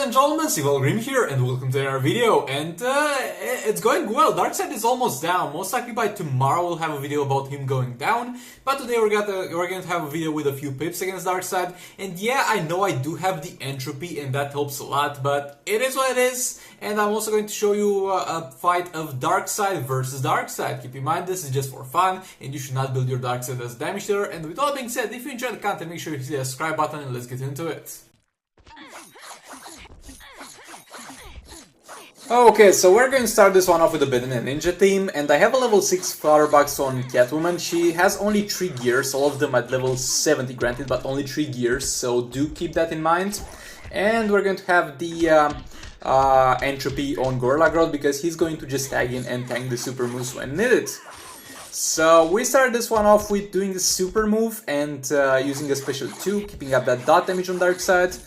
and gentlemen, Grim here, and welcome to another video. And it's going well. Darkseid is almost down. Most likely by tomorrow we'll have a video about him going down. But today we're going to have a video with a few pips against Darkseid. And yeah, I know I do have the entropy, and that helps a lot. But it is what it is. And I'm also going to show you a fight of Darkseid versus Darkseid. Keep in mind, this is just for fun, and you should not build your Darkseid as a damage dealer. And with all that being said, if you enjoyed the content, make sure you hit the subscribe button, and let's get into it. Okay, so we're going to start this one off with the Batman Ninja team, and I have a level 6 flower box on Catwoman. She has only 3 gears, all of them at level 70 granted, but only 3 gears, so do keep that in mind. And we're going to have the entropy on Gorilla Grodd, because he's going to just tag in and tank the super moves when needed. So we started this one off with doing the super move and using a special 2, keeping up that dot damage on Darkseid.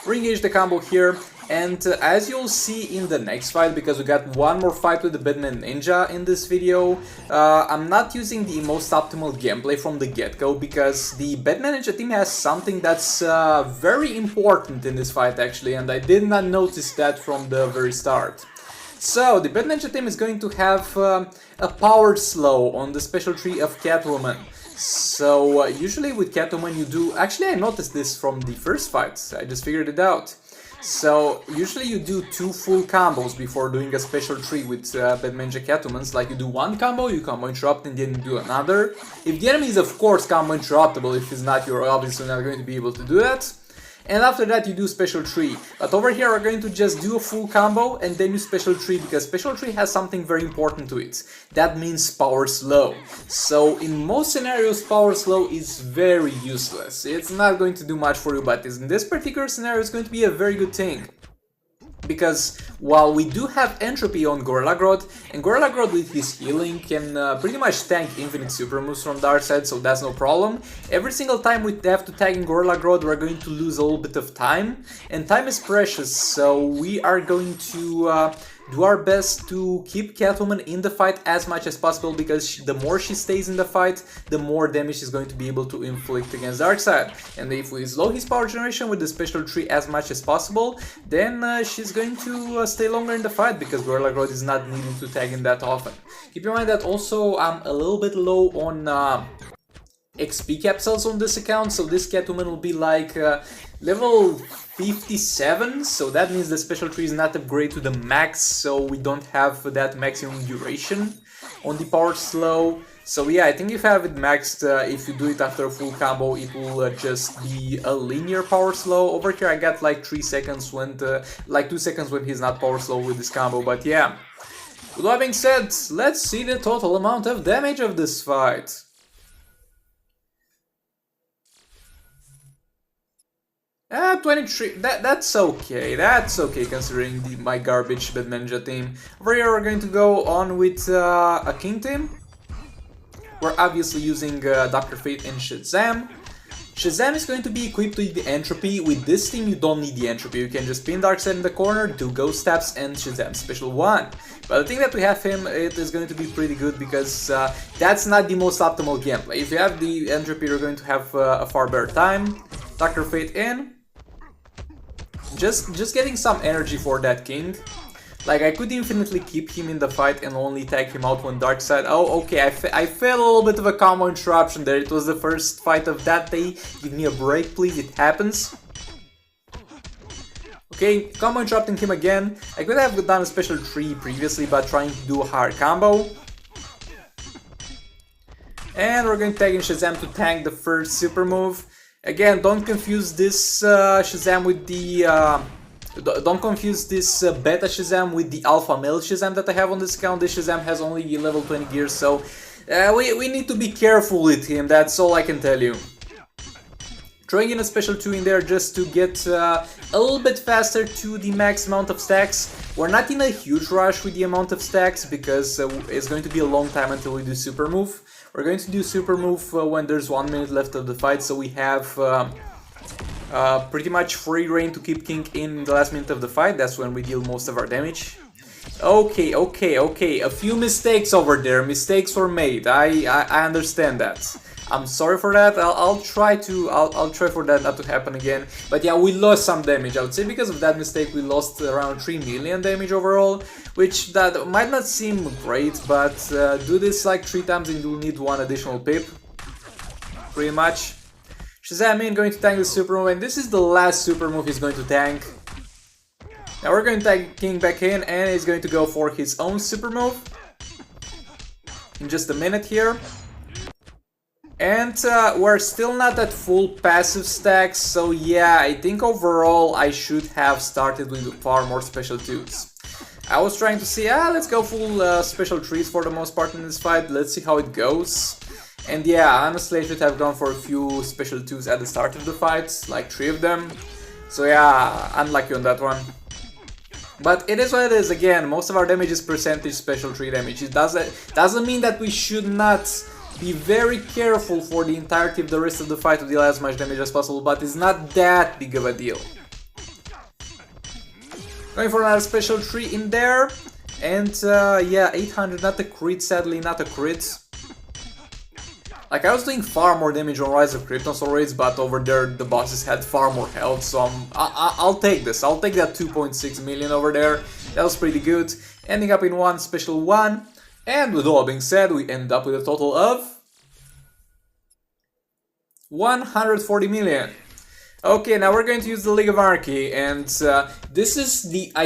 Re-engage the combo here. And as you'll see in the next fight, because we got one more fight with the Batman Ninja in this video, I'm not using the most optimal gameplay from the get-go, because the Batman Ninja team has something that's very important in this fight actually, and I did not notice that from the very start. So the Batman Ninja team is going to have a power slow on the special tree of Catwoman. So usually with Catwoman you do... Actually, I noticed this from the first fight, I just figured it out. So, usually you do 2 full combos before doing a special tree with Batman Ninja Catwomans. Like, you do one combo, you combo interrupt, and then you do another. If the enemy is, of course, combo interruptible. If he's not, you're obviously not going to be able to do that. And after that, you do special tree. But over here, we're going to just do a full combo and then do special tree, because special tree has something very important to it. That means power slow. So in most scenarios, power slow is very useless. It's not going to do much for you, but in this particular scenario, it's going to be a very good thing. Because while we do have entropy on Gorilla Grodd, and Gorilla Grodd with his healing can pretty much tank infinite super moves from Darkseid, so that's no problem. Every single time we have to tag in Gorilla Grodd, we're going to lose a little bit of time, and time is precious, so we are going to do our best to keep Catwoman in the fight as much as possible, because the more she stays in the fight, the more damage she's going to be able to inflict against Darkseid. And if we slow his power generation with the special tree as much as possible, then she's going to stay longer in the fight, because Gorilla Grodd is not needing to tag in that often. Keep in mind that also I'm a little bit low on XP capsules on this account, so this Catwoman will be like level 57, so that means the special tree is not upgraded to the max, so we don't have that maximum duration on the power slow. So yeah, I think if you have it maxed, if you do it after a full combo, it will just be a linear power slow. Over here I got like 3 seconds when, like 2 seconds when he's not power slow with this combo, but yeah. With that being said, let's see the total amount of damage of this fight. 23, that's okay considering my garbage Batman Ninja team. Over here we're going to go on with a King team. We're obviously using Dr. Fate and Shazam. Shazam is going to be equipped with the entropy. With this team you don't need the entropy, you can just pin Darkseid in the corner, do ghost taps and Shazam special 1. But the thing that we have him, it is going to be pretty good, because that's not the most optimal gameplay. If you have the entropy you're going to have a far better time. Dr. Fate in. Just getting some energy for that king. Like, I could infinitely keep him in the fight and only tag him out when Darkseid... Oh, okay, I failed a little bit of a combo interruption there. It was the first fight of that day. Give me a break, please. It happens. Okay, combo interrupting him again. I could have done a special tree previously, but trying to do a hard combo. And we're going to tag in Shazam to tank the first super move. Again, don't confuse this Shazam with the... don't confuse this beta Shazam with the alpha male Shazam that I have on this account. This Shazam has only level 20 gears, so we need to be careful with him, that's all I can tell you. Throwing in a special 2 in there just to get a little bit faster to the max amount of stacks. We're not in a huge rush with the amount of stacks, because it's going to be a long time until we do super move. We're going to do super move when there's 1 minute left of the fight, so we have pretty much free reign to keep King in the last minute of the fight. That's when we deal most of our damage. Okay, a few mistakes over there, mistakes were made, I understand that. I'm sorry for that. I'll try for that not to happen again. But yeah, we lost some damage. I would say because of that mistake we lost around 3 million damage overall, which that might not seem great, but do this like 3 times and you'll need 1 additional pip. Pretty much. Shazam in, going to tank the super move, and this is the last super move he's going to tank. Now we're going to tank King back in, and he's going to go for his own super move in just a minute here. And we're still not at full passive stacks, so yeah, I think overall I should have started with far more special 2s. I was trying to see, let's go full special 3s for the most part in this fight, let's see how it goes. And yeah, honestly I should have gone for a few special 2s at the start of the fight, like 3 of them. So yeah, unlucky on that one. But it is what it is. Again, most of our damage is percentage special 3 damage. It doesn't mean that we should not be very careful for the entirety of the rest of the fight to deal as much damage as possible, but it's not that big of a deal. Going for another special 3 in there, and yeah, 800, not a crit, sadly, not a crit. Like, I was doing far more damage on Rise of Krypton raids, but over there the bosses had far more health, so I'll take this. I'll take that 2.6 million over there. That was pretty good. Ending up in 1 special 1. And with all being said, we end up with a total of 140 million. Okay, now we're going to use the League of Anarchy, and I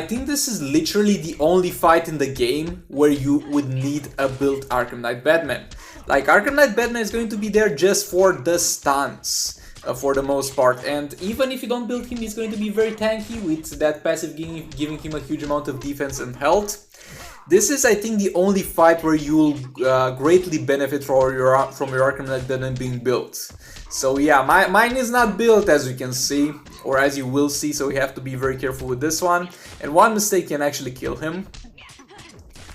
think this is literally the only fight in the game where you would need a built Arkham Knight Batman. Like, Arkham Knight Batman is going to be there just for the stuns, for the most part, and even if you don't build him, he's going to be very tanky with that passive giving him a huge amount of defense and health. This is, I think, the only fight where you'll greatly benefit from your Arkham Knight Batman being built. So yeah, mine is not built, as you can see, or as you will see, so we have to be very careful with this one. And one mistake can actually kill him.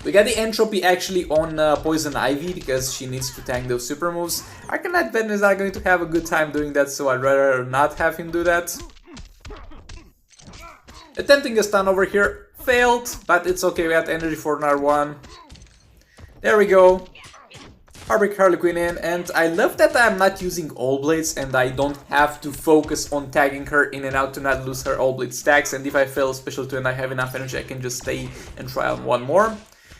We got the entropy actually on Poison Ivy, because she needs to tank those super moves. Arkham Knight Batman is not going to have a good time doing that, so I'd rather not have him do that. Attempting a stun over here, failed, but it's okay, we have energy for another one. There we go. Heartbreak Harley Quinn in, and I love that I'm not using All Blades and I don't have to focus on tagging her in and out to not lose her All Blade stacks, and if I fail special 2 and I have enough energy I can just stay and try on one more.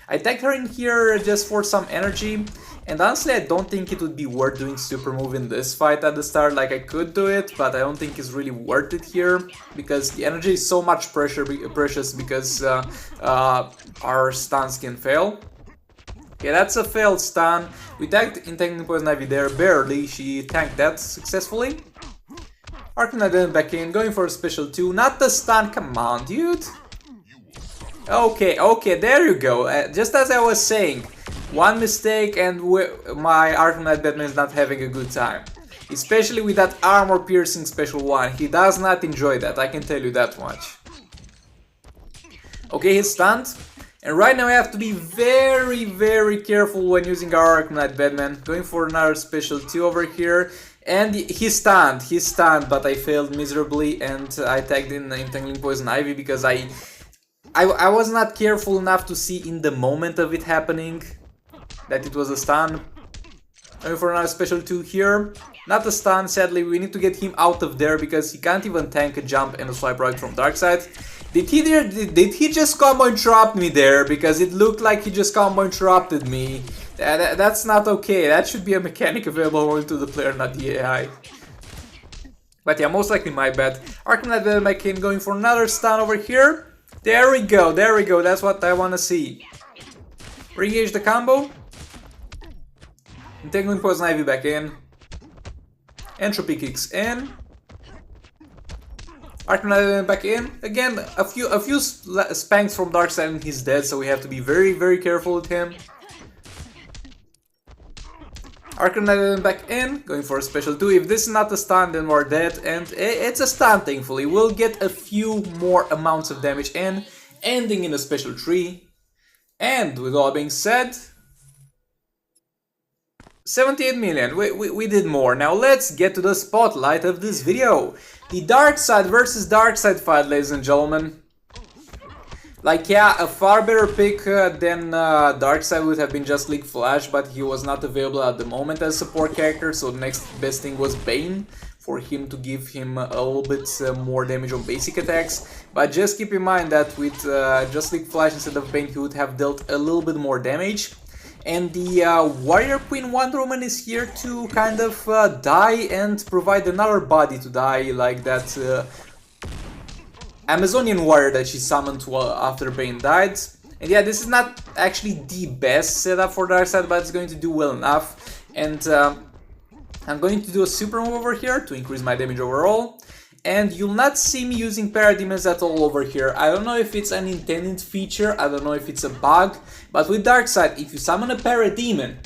I tagged her in here just for some energy, and honestly I don't think it would be worth doing super move in this fight at the start. Like, I could do it, but I don't think it's really worth it here, because the energy is so much precious because our stuns can fail. Okay, that's a failed stun. We tagged in tanking Poison Ivy there, barely, she tanked that successfully. Arkham Knight back in, going for a special 2, not the stun, come on dude. Okay, there you go, just as I was saying, one mistake and my Arkham Knight Batman is not having a good time. Especially with that armor piercing special 1, he does not enjoy that, I can tell you that much. Okay, he's stunned. And right now we have to be very careful when using our Arkham Knight Batman. Going for another special 2 over here. And he's stunned, but I failed miserably, and I tagged in Entangling Poison Ivy because I was not careful enough to see in the moment of it happening that it was a stun. Going for another special 2 here. Not a stun, sadly, we need to get him out of there because he can't even tank a jump and a swipe right from Darkseid. Did he just combo interrupt me there? Because it looked like he just combo interrupted me. That's not okay. That should be a mechanic available only to the player, not the AI. But yeah, most likely my bad. Arkham Knight Batman going for another stun over here. There we go, that's what I want to see. Re-engage the combo. Entangling Poison Ivy back in. Entropy kicks in. Arkham Knight back in. Again, a few spanks from Darkseid and he's dead, so we have to be very careful with him. Arkham Knight back in, going for a special 2. If this is not a stun, then we're dead, and it's a stun, thankfully. We'll get a few more amounts of damage in, ending in a special 3. And with all being said, 78 million, we did more. Now let's get to the spotlight of this video. The Darkseid versus Darkseid fight, ladies and gentlemen. Like, yeah, a far better pick than Darkseid would have been just League Flash, but he was not available at the moment as support character, so the next best thing was Bane, for him to give him a little bit more damage on basic attacks. But just keep in mind that with just League Flash instead of Bane, he would have dealt a little bit more damage. And the Warrior Queen Wonder Woman is here to kind of die and provide another body to die, like that Amazonian warrior that she summoned after Bane died. And yeah, this is not actually the best setup for Darkseid, but it's going to do well enough. And I'm going to do a super move over here to increase my damage overall. And you'll not see me using Parademons at all over here. I don't know if it's an intended feature, I don't know if it's a bug, but with Darkseid, if you summon a Parademon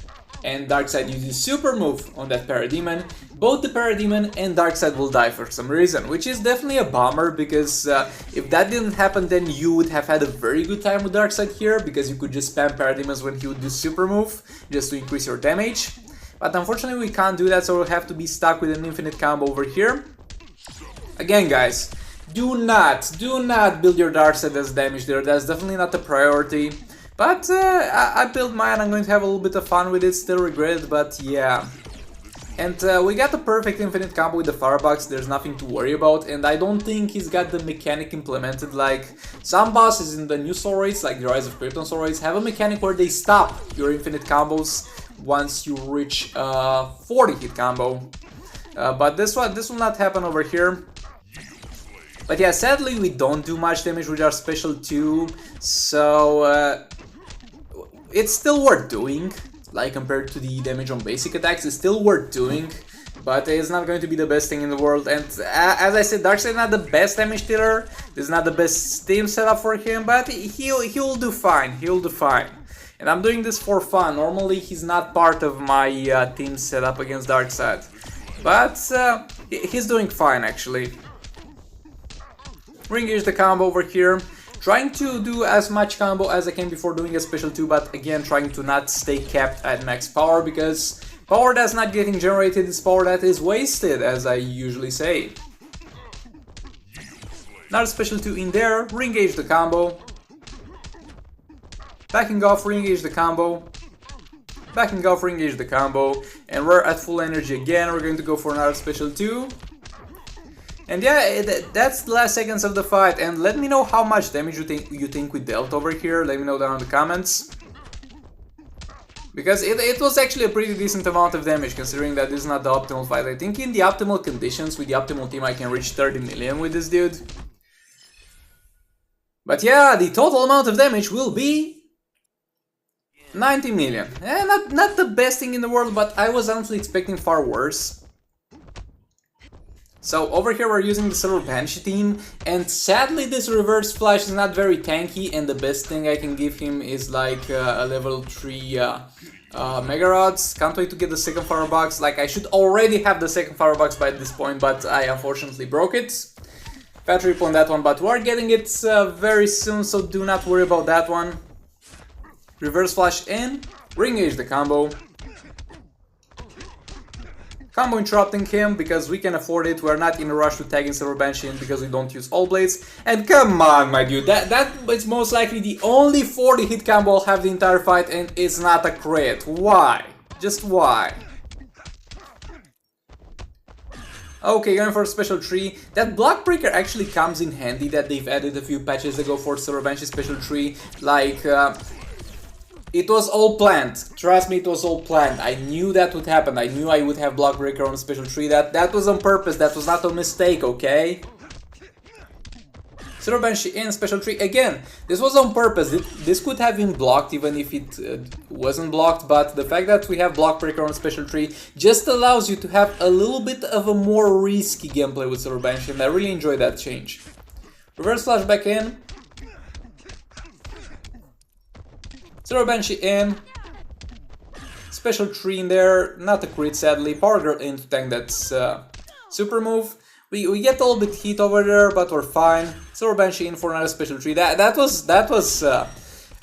and Darkseid uses super move on that Parademon, both the Parademon and Darkseid will die for some reason, which is definitely a bummer, because if that didn't happen, then you would have had a very good time with Darkseid here, because you could just spam Parademons when he would do super move, just to increase your damage. But unfortunately we can't do that, so we'll have to be stuck with an infinite combo over here. Again, guys, do not build your Darkseid as damage there, that's definitely not the priority. But I built mine, I'm going to have a little bit of fun with it, still regret it, but yeah. And we got the perfect infinite combo with the Firebox, there's nothing to worry about, and I don't think he's got the mechanic implemented. Like, some bosses in the new soul rates, like the Rise of Krypton soul rates, have a mechanic where they stop your infinite combos once you reach 40 hit combo. But this will not happen over here. But yeah, sadly we don't do much damage with our special 2, so it's still worth doing. Like, compared to the damage on basic attacks, it's still worth doing, but it's not going to be the best thing in the world. And as I said, Darkseid is not the best damage dealer, this is not the best team setup for him, but he'll do fine, he'll do fine. And I'm doing this for fun. Normally he's not part of my team setup against Darkseid, but he's doing fine actually. Re-engage the combo over here. Trying to do as much combo as I can before doing a special 2, but again trying to not stay capped at max power, because power that's not getting generated is power that is wasted, as I usually say. Another special 2 in there, re-engage the combo. Backing off, re-engage the combo. Backing off, re-engage the combo. And we're at full energy again, we're going to go for another special 2. And yeah, that's the last seconds of the fight, and let me know how much damage you think we dealt over here, let me know down in the comments. Because it was actually a pretty decent amount of damage, considering that this is not the optimal fight. I think in the optimal conditions, with the optimal team, I can reach 30 million with this dude. But yeah, the total amount of damage will be 90 million. Not the best thing in the world, but I was honestly expecting far worse. So over here we're using the Silver Banshee team, and sadly this reverse flash is not very tanky, and the best thing I can give him is like a level 3 Mega Rods. Can't wait to get the second Firebox. Like, I should already have the second Firebox by this point, but I unfortunately broke it. Fat rip on that one, but we're getting it very soon, so do not worry about that one. Reverse flash in, re-engage the combo. Combo interrupting him, because we can afford it, we're not in a rush to tag in Silver Banshee in because we don't use all blades. And come on, my dude, that is most likely the only 40 hit combo I'll have the entire fight, and it's not a crit. Why? Just why? Okay, going for a special 3. That block breaker actually comes in handy, that they've added a few patches ago for Silver Banshee special 3. Like, it was all planned, trust me, it was all planned. I knew that would happen, I knew I would have block breaker on special 3, that was on purpose, that was not a mistake, okay? Silver Banshee in, special 3, again, this was on purpose, this could have been blocked even if it wasn't blocked, but the fact that we have block breaker on special 3 just allows you to have a little bit of a more risky gameplay with Silver Banshee, and I really enjoy that change. Reverse flash back in. Silver Banshee in, special 3 in there, not a crit sadly, Power Girl in to tank that super move. We get a little bit heat over there, but we're fine. Silver Banshee in for another special 3, that was a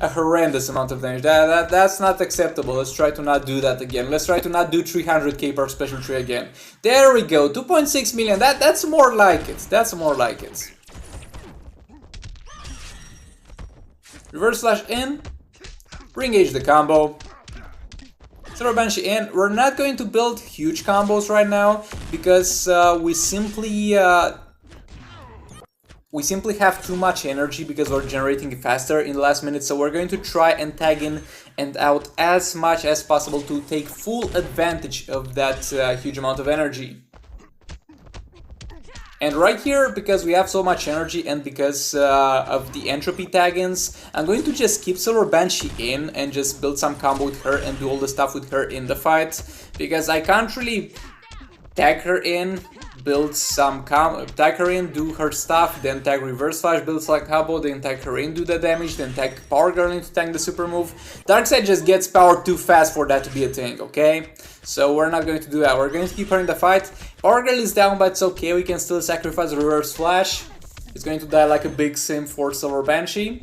horrendous amount of damage, that's not acceptable, let's try to not do that again, let's try to not do 300k per special 3 again. There we go, 2.6 million, that's more like it, that's more like it. Reverse Flash in, re-engage the combo. Silver Banshee in. We're not going to build huge combos right now because we simply have too much energy because we're generating it faster in the last minute, so we're going to try and tag in and out as much as possible to take full advantage of that huge amount of energy. And right here, because we have so much energy and because of the entropy tag-ins, I'm going to just keep Silver Banshee in and just build some combo with her and do all the stuff with her in the fight, because I can't really tag her in, build some tag her in, do her stuff, then tag Reverse Flash, build some combo, then tag her in, do the damage, then tag Power Girl in to tank the super move. Darkseid just gets powered too fast for that to be a thing, okay? So we're not going to do that, we're going to keep her in the fight. Power Girl is down, but it's okay, we can still sacrifice Reverse Flash. It's going to die like a big sim for Silver Banshee.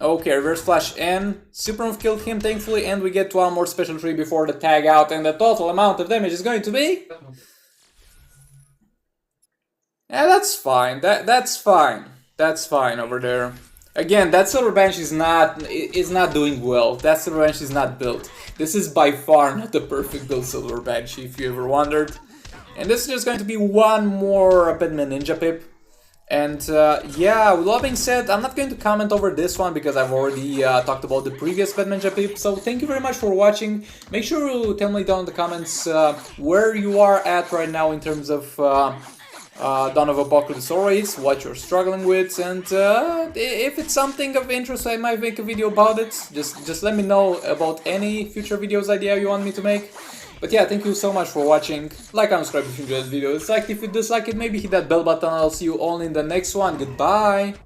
Okay, Reverse Flash in, super move killed him thankfully, and we get one more special tree before the tag out, and the total amount of damage is going to be... Yeah, that's fine, that's fine. That's fine over there. Again, that Silver Banshee is not doing well. That Silver Banshee is not built. This is by far not the perfect build Silver Banshee, if you ever wondered. And this is just going to be one more Batman Ninja Pip. And yeah, with all being said, I'm not going to comment over this one because I've already talked about the previous Batman Ninja Pip. So thank you very much for watching. Make sure to tell me down in the comments where you are at right now in terms of Dawn of Apokolips always, what you're struggling with, and if it's something of interest, I might make a video about it. Just let me know about any future videos idea you want me to make. But yeah, thank you so much for watching. Like and subscribe if you enjoyed this video. It's like if you dislike it, maybe hit that bell button. I'll see you all in the next one. Goodbye.